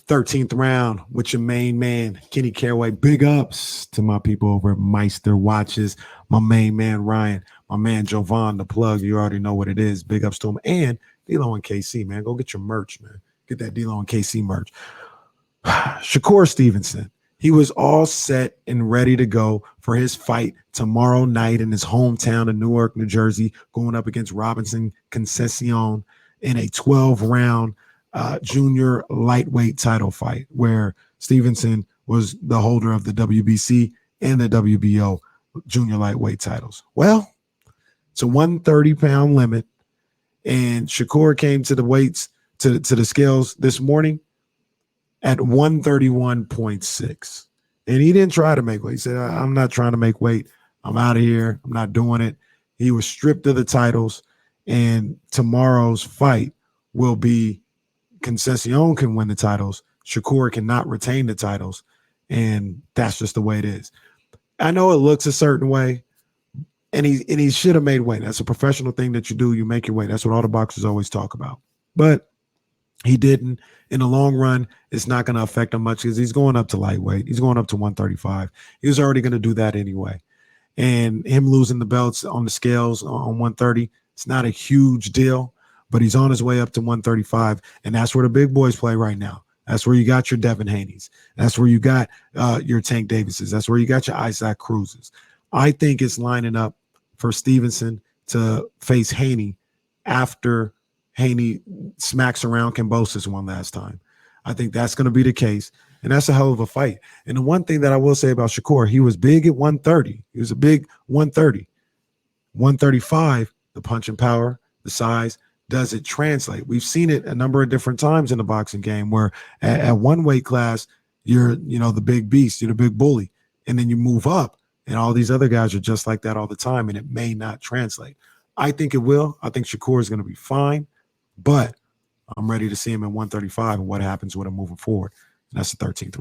13th round with your main man, Kenny Caraway. Big ups to my people over at Meister Watches, my main man, Ryan, my man, Jovan, the plug. You already know what it is. Big ups to him. And D-Lo and KC, man. Go get your merch, man. Get that D-Lo and KC merch. Shakur Stevenson. He was all set and ready to go for his fight tomorrow night in his hometown of Newark, New Jersey, going up against Robinson Concession in a 12-round junior lightweight title fight where Stevenson was the holder of the WBC and the WBO junior lightweight titles. Well, it's a 130-pound limit, and Shakur came to the weights, to the scales this morning at 131.6. And he didn't try to make weight. He said, I'm not trying to make weight. I'm out of here. I'm not doing it. He was stripped of the titles, and tomorrow's fight will be Concession can win the titles. Shakur cannot retain the titles, and that's just the way it is. I know it looks a certain way, and he should have made weight. That's a professional thing that you do. You make your weight. That's what all the boxers always talk about. But he didn't. In the long run, it's not going to affect him much because he's going up to lightweight. He's going up to 135. He was already going to do that anyway. And him losing the belts on the scales on 130, it's not a huge deal, but he's on his way up to 135, and that's where the big boys play right now. That's where you got your Devin Haney's. That's where you got your Tank Davises. That's where you got your Isaac Cruzes. I think it's lining up for Stevenson to face Haney after Haney smacks around Kambosos one last time. I think that's going to be the case, and that's a hell of a fight. And the one thing that I will say about Shakur, he was big at 130. He was a big 130. 135, the punching power, the size, does it translate? We've seen it a number of different times in the boxing game where at one weight class, you're, the big beast, you're the big bully, and then you move up, and all these other guys are just like that all the time, and it may not translate. I think it will. I think Shakur is going to be fine, but I'm ready to see him at 135 and what happens with him moving forward. And that's the 13th round.